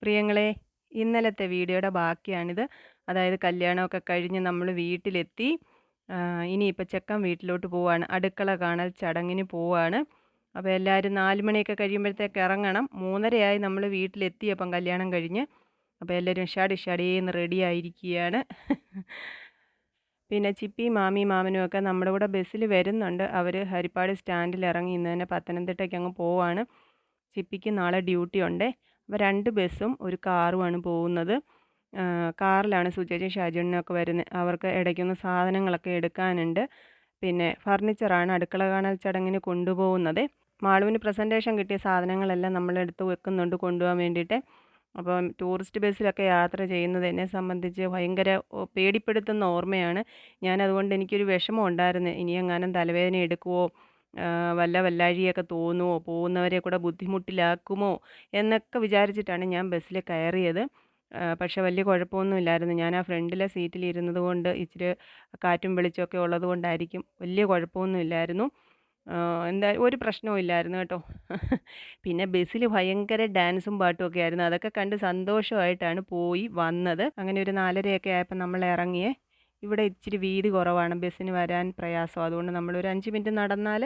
പ്രിയങ്ങളെ, ഇന്നലത്തെ വീഡിയോയുടെ ബാക്കിയാണിത്. അതായത് കല്യാണമൊക്കെ കഴിഞ്ഞ് നമ്മൾ വീട്ടിലെത്തി. ഇനിയിപ്പോൾ ചെക്കൻ വീട്ടിലോട്ട് പോവാണ്. അടുക്കള കാണൽ ചടങ്ങിന് പോവാണ്. അപ്പോൾ എല്ലാവരും 4 മണിയൊക്കെ കഴിയുമ്പോഴത്തേക്ക് ഇറങ്ങണം. 3:30 നമ്മൾ വീട്ടിലെത്തിയപ്പം കല്യാണം കഴിഞ്ഞ്. അപ്പോൾ എല്ലാവരും ഷടീന്ന് റെഡി ആയിരിക്കുകയാണ്. പിന്നെ ചിപ്പിയും മാമിയും മാമനും ഒക്കെ നമ്മുടെ കൂടെ ബസ്സിൽ വരുന്നുണ്ട്. അവർ ഹരിപ്പാട് സ്റ്റാൻഡിൽ ഇറങ്ങി ഇന്ന് തന്നെ പത്തനംതിട്ടയ്ക്ക് അങ്ങ് പോവാണ്. ചിപ്പിക്ക് നാളെ ഡ്യൂട്ടി ഉണ്ട്. അപ്പോൾ 2 ബസ്സും ഒരു കാറുമാണ് പോകുന്നത്. കാറിലാണ് സുചേച്ചിയും ഷാജുണ്ണനൊക്കെ വരുന്നത്. അവർക്ക് ഇടയ്ക്കൊന്ന് സാധനങ്ങളൊക്കെ എടുക്കാനുണ്ട്. പിന്നെ ഫർണിച്ചറാണ് അടുക്കള കാണൽ ചടങ്ങിന് കൊണ്ടുപോകുന്നത്. മാളുവിന് പ്രസൻറ്റേഷൻ കിട്ടിയ സാധനങ്ങളെല്ലാം നമ്മളെടുത്ത് വെക്കുന്നുണ്ട് കൊണ്ടുപോകാൻ വേണ്ടിയിട്ട്. അപ്പം ടൂറിസ്റ്റ് ബസ്സിലൊക്കെ യാത്ര ചെയ്യുന്നത് എന്നെ സംബന്ധിച്ച് ഭയങ്കര പേടിപ്പെടുത്തുന്ന ഓർമ്മയാണ്. ഞാനതുകൊണ്ട് എനിക്കൊരു വിഷമം ഉണ്ടായിരുന്നു. ഇനി എങ്ങാനും തലവേദന എടുക്കുമോ, വല്ല വല്ലാഴിയൊക്കെ തോന്നുമോ, പോകുന്നവരെ കൂടെ ബുദ്ധിമുട്ടിലാക്കുമോ എന്നൊക്കെ വിചാരിച്ചിട്ടാണ് ഞാൻ ബസ്സിൽ കയറിയത്. പക്ഷേ വലിയ കുഴപ്പമൊന്നുമില്ലായിരുന്നു. ഞാൻ ആ ഫ്രണ്ടിലെ സീറ്റിൽ ഇരുന്നത് കൊണ്ട് ഇച്ചിരി കാറ്റും വെളിച്ചമൊക്കെ ഉള്ളത് കൊണ്ടായിരിക്കും വലിയ കുഴപ്പമൊന്നുമില്ലായിരുന്നു. ഒരു പ്രശ്നവും ഇല്ലായിരുന്നു കേട്ടോ. പിന്നെ ബസ്സിൽ ഭയങ്കര ഡാൻസും പാട്ടും ഒക്കെ ആയിരുന്നു. അതൊക്കെ കണ്ട് സന്തോഷമായിട്ടാണ് പോയി വന്നത്. അങ്ങനെ ഒരു 4:30 ആയപ്പോൾ നമ്മൾ ഇറങ്ങിയേ. ഇവിടെ ഇച്ചിരി വീതി കുറവാണ്, ബസ്സിന് വരാൻ പ്രയാസം. അതുകൊണ്ട് നമ്മളൊരു 5 മിനിറ്റ് നടന്നാൽ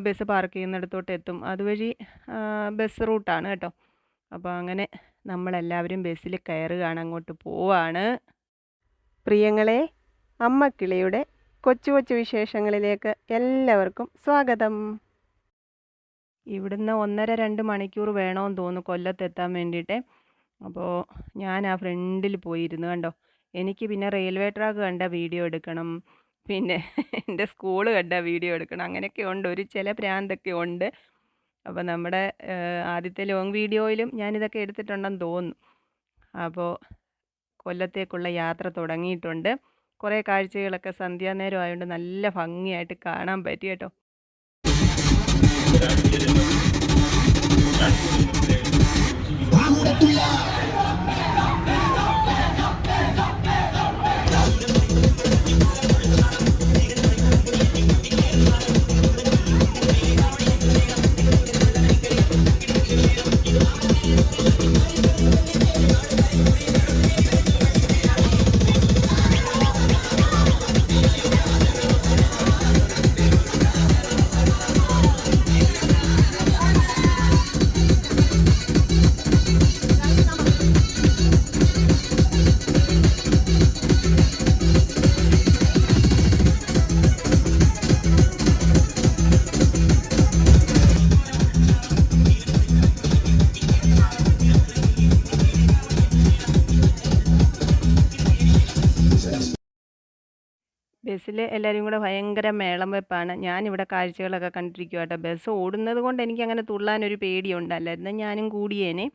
ബസ് പാർക്ക് ചെയ്യുന്നിടത്തോട്ട് എത്തും. അതുവഴി ബസ് റൂട്ടാണ് കേട്ടോ. അപ്പോൾ അങ്ങനെ നമ്മളെല്ലാവരും ബസ്സിൽ കയറുകയാണ്, അങ്ങോട്ട് പോവാണ്. പ്രിയങ്ങളെ, അമ്മക്കിളിയുടെ കൊച്ചു കൊച്ചു വിശേഷങ്ങളിലേക്ക് എല്ലാവർക്കും സ്വാഗതം. ഇവിടുന്ന് 1.5-2 മണിക്കൂർ വേണമെന്ന് തോന്നുന്നു കൊല്ലത്തെത്താൻ വേണ്ടിയിട്ട്. അപ്പോൾ ഞാൻ ആ ഫ്രണ്ടിൽ പോയിരുന്നു കണ്ടോ. എനിക്ക് പിന്നെ റെയിൽവേ ട്രാക്ക് കണ്ട വീഡിയോ എടുക്കണം, പിന്നെ എൻ്റെ സ്കൂൾ കണ്ട വീഡിയോ എടുക്കണം, അങ്ങനെയൊക്കെ ഉണ്ട്, ഒരു ചില ഭ്രാന്തൊക്കെ ഉണ്ട്. അപ്പോൾ നമ്മുടെ ആദ്യത്തെ ലോങ് വീഡിയോയിലും ഞാനിതൊക്കെ എടുത്തിട്ടുണ്ടെന്ന് തോന്നുന്നു. അപ്പോൾ കൊല്ലത്തേക്കുള്ള യാത്ര തുടങ്ങിയിട്ടുണ്ട്. കുറേ കാഴ്ചകളൊക്കെ സന്ധ്യാനേരം ആയതുകൊണ്ട് നല്ല ഭംഗിയായിട്ട് കാണാൻ പറ്റി കേട്ടോ. ബസ്സിൽ എല്ലാവരും കൂടെ ഭയങ്കര മേളം വെപ്പാണ്. ഞാനിവിടെ കാഴ്ചകളൊക്കെ കണ്ടിരിക്കുക കേട്ടോ. ബസ് ഓടുന്നത് കൊണ്ട് എനിക്കങ്ങനെ തുള്ളാനൊരു പേടിയുണ്ട്, അല്ലായിരുന്നാൽ ഞാനും കൂടിയേനെ.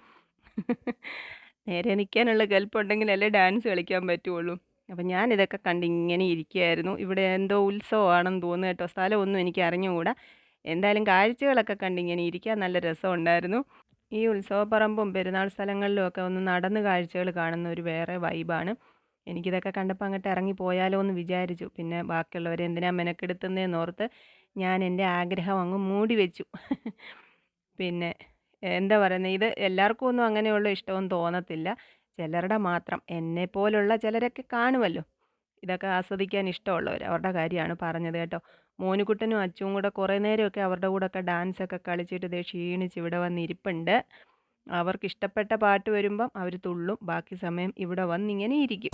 നേരെ നിൽക്കാനുള്ള കെൽപ്പുണ്ടെങ്കിലല്ലേ ഡാൻസ് കളിക്കാൻ പറ്റുള്ളൂ. അപ്പം ഞാനിതൊക്കെ കണ്ട് ഇങ്ങനെ ഇരിക്കുകയായിരുന്നു. ഇവിടെ എന്തോ ഉത്സവമാണെന്ന് തോന്നുന്നു കേട്ടോ. സ്ഥലമൊന്നും എനിക്ക് അറിഞ്ഞുകൂടാ. എന്തായാലും കാഴ്ചകളൊക്കെ കണ്ട് ഇങ്ങനെ ഇരിക്കാൻ നല്ല രസമുണ്ടായിരുന്നു. ഈ ഉത്സവപ്പറമ്പും പെരുന്നാൾ സ്ഥലങ്ങളിലും ഒക്കെ ഒന്ന് നടന്ന് കാഴ്ചകൾ കാണുന്ന ഒരു വേറെ വൈബാണ്. എനിക്കിതൊക്കെ കണ്ടപ്പോൾ അങ്ങോട്ട് ഇറങ്ങിപ്പോയാലോ എന്ന് വിചാരിച്ചു. പിന്നെ ബാക്കിയുള്ളവരെ എന്തിനാ മെനക്കെടുത്തുന്നതെന്നോർത്ത് ഞാൻ എൻ്റെ ആഗ്രഹം അങ്ങ് മൂടി വെച്ചു. പിന്നെ എന്താ പറയുന്നത്, ഇത് എല്ലാവർക്കും ഒന്നും അങ്ങനെയുള്ള ഇഷ്ടമൊന്നും തോന്നത്തില്ല. ചിലരുടെ മാത്രം, എന്നെപ്പോലുള്ള ചിലരൊക്കെ കാണുമല്ലോ ഇതൊക്കെ ആസ്വദിക്കാൻ ഇഷ്ടമുള്ളവർ, അവരുടെ കാര്യമാണ് പറഞ്ഞത് കേട്ടോ. മോനുകുട്ടനും അച്ചും കൂടെ കുറേ നേരമൊക്കെ അവരുടെ കൂടെയൊക്കെ ഡാൻസൊക്കെ കളിച്ചിട്ട് ഇതേ ക്ഷീണിച്ച് ഇവിടെ വന്നിരിപ്പുണ്ട്. അവർക്കിഷ്ടപ്പെട്ട പാട്ട് വരുമ്പം അവർ തുള്ളും, ബാക്കി സമയം ഇവിടെ വന്നിങ്ങനെ ഇരിക്കും.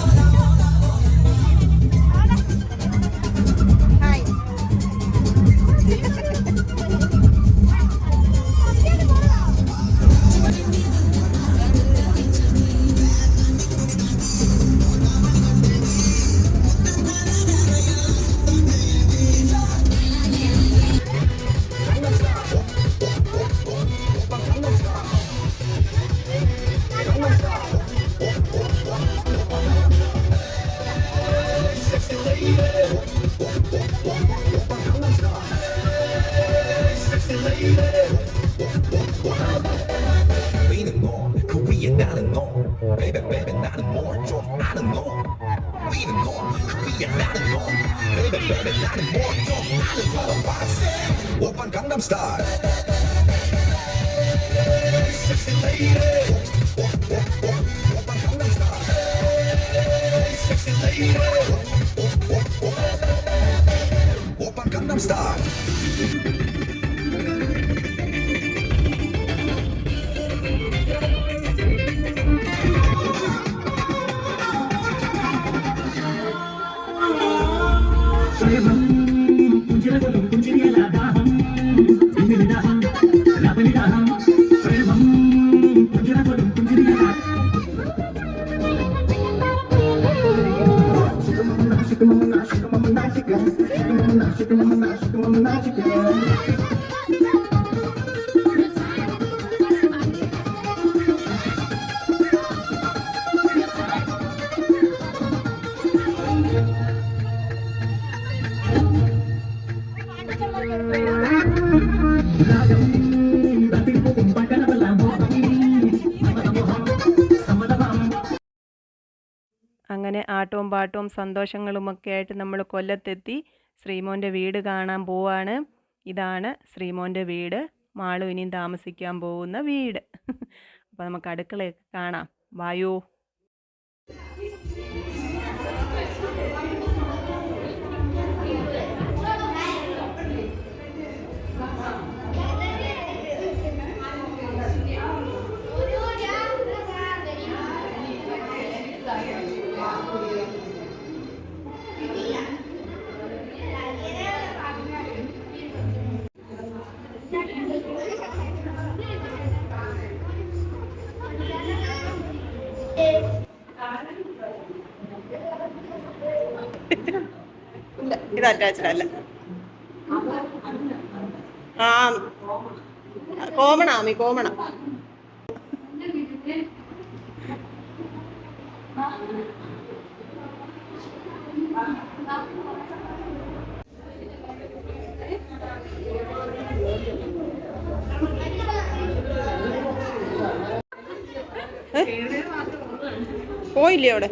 Baby, baby, not anymore. I don't know. We don't know. Korea, not anymore. Baby, baby, not anymore. I don't know. Open Gangnam Style. Sexy lady. അങ്ങനെ ആട്ടവും പാട്ടവും സന്തോഷങ്ങളുമൊക്കെ ആയിട്ട് നമ്മൾ കൊല്ലത്തെത്തി. ശ്രീമോൻ്റെ വീട് കാണാൻ പോവാണ്. ഇതാണ് ശ്രീമോൻ്റെ വീട്, മാളു ഇനിയും താമസിക്കാൻ പോകുന്ന വീട്. അപ്പോൾ നമുക്ക് അടുക്കളയൊക്കെ കാണാം. വായോ. ഇത് അറ്റാച്ച്ഡ് അല്ല. ആ കോമണാമി കോമണ. പോയില്ലേ അവിടെ?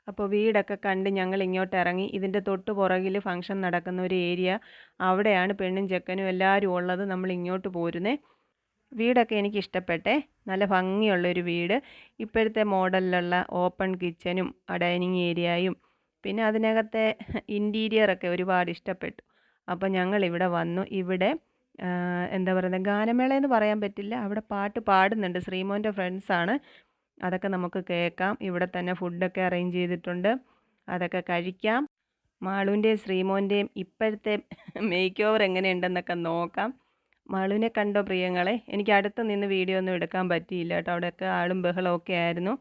അപ്പോൾ വീടൊക്കെ കണ്ട് ഞങ്ങൾ ഇങ്ങോട്ട് ഇറങ്ങി. ഇതിൻ്റെ തൊട്ട് പുറകിൽ ഫംഗ്ഷൻ നടക്കുന്ന ഒരു ഏരിയ, അവിടെയാണ് പെണ്ണും ചെക്കനും എല്ലാവരും ഉള്ളത്. നമ്മൾ ഇങ്ങോട്ട് പോരുന്നേ. വീടൊക്കെ എനിക്ക് ഇഷ്ടപ്പെട്ടെ. നല്ല ഭംഗിയുള്ളൊരു വീട്. ഇപ്പോഴത്തെ മോഡലിലുള്ള ഓപ്പൺ കിച്ചനും ഡൈനിങ് ഏരിയയും പിന്നെ അതിനകത്തെ ഇൻറ്റീരിയറൊക്കെ ഒരുപാട് ഇഷ്ടപ്പെട്ടു. അപ്പോൾ ഞങ്ങളിവിടെ വന്നു. ഇവിടെ എന്താ പറയുന്നത്, ഗാനമേളയെന്ന് പറയാൻ പറ്റില്ല, അവിടെ പാട്ട് പാടുന്നുണ്ട്. ശ്രീമോൻ്റെ ഫ്രണ്ട്സാണ്. അതൊക്കെ നമുക്ക് കേൾക്കാം. ഇവിടെ തന്നെ ഫുഡൊക്കെ അറേഞ്ച് ചെയ്തിട്ടുണ്ട്, അതൊക്കെ കഴിക്കാം. മാളുവിൻ്റെയും ശ്രീമോൻ്റെയും ഇപ്പോഴത്തെ മേക്ക് ഓവർ എങ്ങനെയുണ്ടെന്നൊക്കെ നോക്കാം. മാളുവിനെ കണ്ടോ പ്രിയങ്ങളെ? എനിക്ക് അടുത്ത് നിന്ന് വീഡിയോ ഒന്നും എടുക്കാൻ പറ്റിയില്ല കേട്ടോ, അവിടെയൊക്കെ ആളും ബഹളമൊക്കെ ആയിരുന്നു.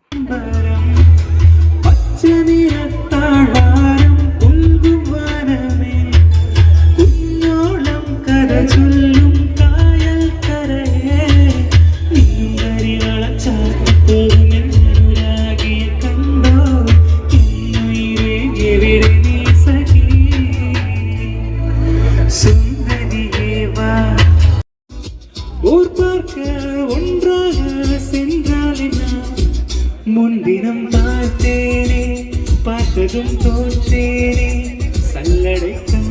முன்தினம் பார்த்தேனே, பார்த்ததும் தோற்றேனே, சல்லடைக்கும்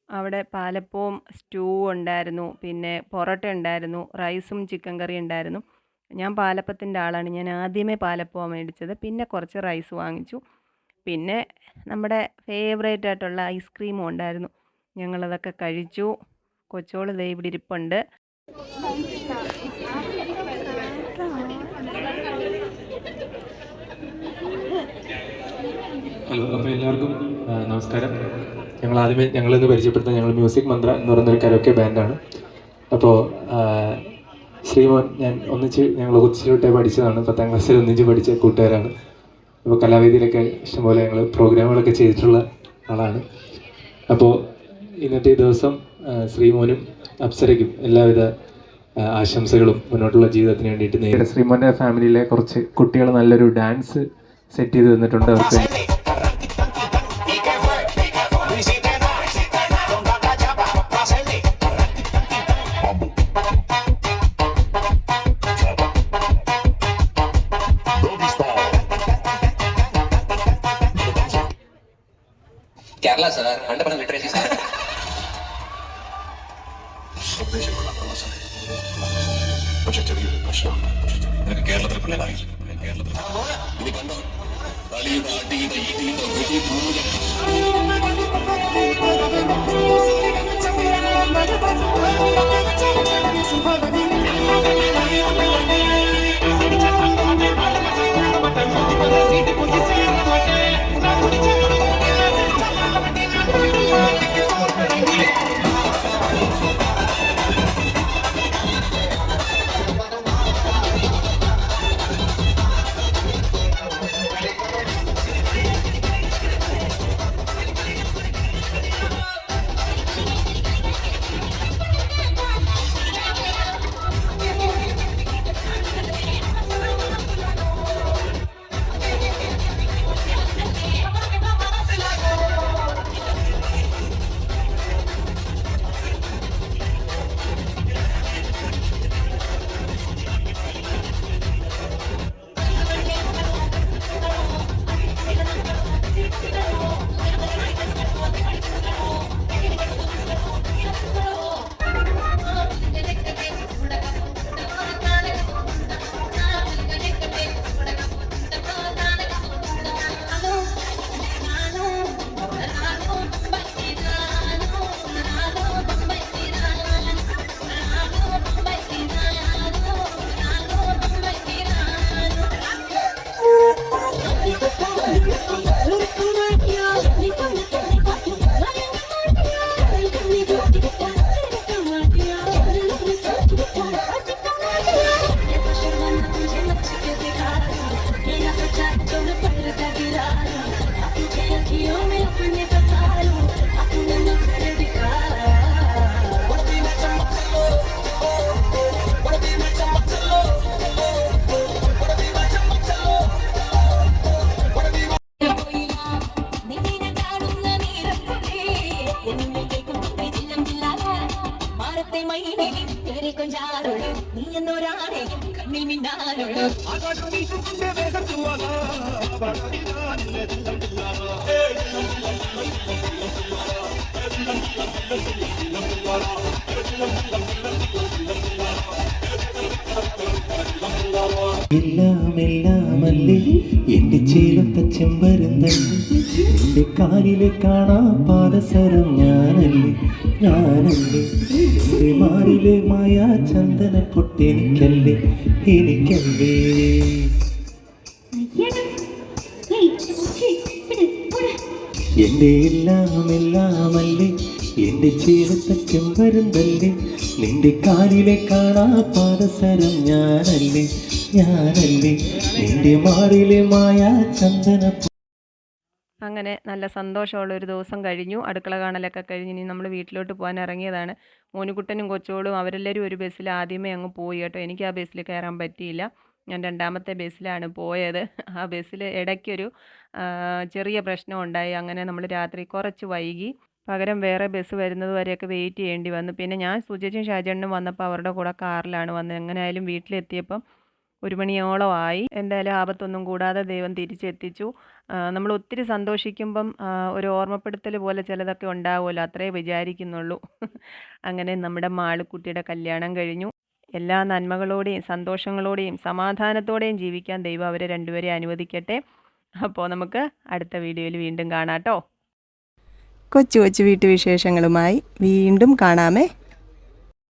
അവിടെ പാലപ്പവും സ്റ്റൂ ഉണ്ടായിരുന്നു, പിന്നെ പൊറോട്ട ഉണ്ടായിരുന്നു, റൈസും ചിക്കൻ കറി ഉണ്ടായിരുന്നു. ഞാൻ പാലപ്പത്തിൻ്റെ ആളാണ്. ഞാൻ ആദ്യമേ പാലപ്പമാണ് മേടിച്ചത്, പിന്നെ കുറച്ച് റൈസ് വാങ്ങിച്ചു. പിന്നെ നമ്മുടെ ഫേവറേറ്റ് ആയിട്ടുള്ള ഐസ്ക്രീമും ഉണ്ടായിരുന്നു. ഞങ്ങളതൊക്കെ കഴിച്ചു. കൊച്ചോള് ദേ ഇവിടെ ഇരിപ്പുണ്ട്. ഹലോ, അപ്പോൾ എല്ലാവർക്കും നമസ്കാരം. ഞങ്ങളിന്ന് പരിചയപ്പെടുത്തുന്നത് ഞങ്ങൾ മ്യൂസിക് മന്ത്ര എന്ന് പറയുന്നൊരു കരോക്കെ ബാൻഡാണ്. അപ്പോൾ ശ്രീമോൻ ഞാൻ ഞങ്ങൾ കൊച്ചിലോട്ടേ പഠിച്ചതാണ്. 10ാം ക്ലാസ്സിൽ ഒന്നിച്ച് പഠിച്ച കൂട്ടുകാരാണ്. അപ്പോൾ കലാവേദിയിലൊക്കെ ഇഷ്ടംപോലെ ഞങ്ങൾ പ്രോഗ്രാമുകളൊക്കെ ചെയ്തിട്ടുള്ള ആളാണ്. അപ്പോൾ ഇന്നത്തെ ദിവസം ശ്രീമോനും അപ്സരയ്ക്കും എല്ലാവിധ ആശംസകളും മുന്നോട്ടുള്ള ജീവിതത്തിന് വേണ്ടിയിട്ട് നേരിടും. ശ്രീമോൻ്റെ ഫാമിലിയിലെ കുറച്ച് കുട്ടികൾ നല്ലൊരു ഡാൻസ് സെറ്റ് ചെയ്ത് തന്നിട്ടുണ്ട്. അവർക്ക് കേരള സാർ 100% ലിറ്ററേച്ചർ സാർ. പക്ഷെ ചെറിയൊരു പ്രശ്നമാണ്. നിനക്ക് കേരളത്തിലെ പിള്ളേരായി ഇത് കണ്ടോ നീ എന്നൊരാളെ കണ്ണിൽ മിന്നാലുള്ളൂ. എല്ലാമല്ലേ എന്റെ ചേലത്ത ചെമ്പരുന്തല്ലേ, എന്റെ കാലിലെ കാണാ പാദസരം ഞാനല്ലേ എന്റെ മാറിലെ മായാ ചന്ദന പൊട്ടെനിക്കല്ലേ എനിക്കല്ലേ. എന്റെ എല്ലാമല്ലേ എന്റെ ചേലത്ത ചെമ്പരുന്തല്ലേ, നിന്റെ കാലിലെ കാണാ പാദസരം ഞാനല്ലേ നിന്റെ മാറിലെ മായാ ചന്ദന. അങ്ങനെ നല്ല സന്തോഷമുള്ളൊരു ദിവസം കഴിഞ്ഞു. അടുക്കള കാണലൊക്കെ കഴിഞ്ഞ് ഇനി നമ്മൾ വീട്ടിലോട്ട് പോകാൻ ഇറങ്ങിയതാണ്. മോനുകുട്ടനും കൊച്ചോളും അവരെല്ലാവരും ഒരു ബസ്സിൽ ആദ്യമേ അങ്ങ് പോയി കേട്ടോ. എനിക്ക് ആ ബസ്സിൽ കയറാൻ പറ്റിയില്ല. ഞാൻ 2ാമത്തെ ബസ്സിലാണ് പോയത്. ആ ബസ്സിൽ ഇടയ്ക്കൊരു ചെറിയ പ്രശ്നം ഉണ്ടായി. അങ്ങനെ നമ്മൾ രാത്രി കുറച്ച് വൈകി. പകരം വേറെ ബസ് വരുന്നത് വരെയൊക്കെ വെയിറ്റ് ചെയ്യേണ്ടി വന്നു. പിന്നെ ഞാൻ സുജച്ചും ഷാജണ്ണനും വന്നപ്പോൾ അവരുടെ കൂടെ കാറിലാണ് വന്നത്. എങ്ങനെയായാലും വീട്ടിലെത്തിയപ്പം 1 മണിയോളം ആയി. എന്തായാലും ആപത്തൊന്നും കൂടാതെ ദൈവം തിരിച്ചെത്തിച്ചു. നമ്മൾ ഒത്തിരി സന്തോഷിക്കുമ്പം ഒരു ഓർമ്മപ്പെടുത്തൽ പോലെ ചിലതൊക്കെ ഉണ്ടാവുമല്ലോ, അത്രേ വിചാരിക്കുന്നുള്ളൂ. അങ്ങനെ നമ്മുടെ മാളുക്കുട്ടിയുടെ കല്യാണം കഴിഞ്ഞു. എല്ലാ നന്മകളോടെയും സന്തോഷങ്ങളോടെയും സമാധാനത്തോടെയും ജീവിക്കാൻ ദൈവം അവരെ രണ്ടുപേരെ അനുവദിക്കട്ടെ. അപ്പോൾ നമുക്ക് അടുത്ത വീഡിയോയിൽ വീണ്ടും കാണാം കേട്ടോ. കൊച്ചു കൊച്ചു വീട്ടുവിശേഷങ്ങളുമായി വീണ്ടും കാണാമേ.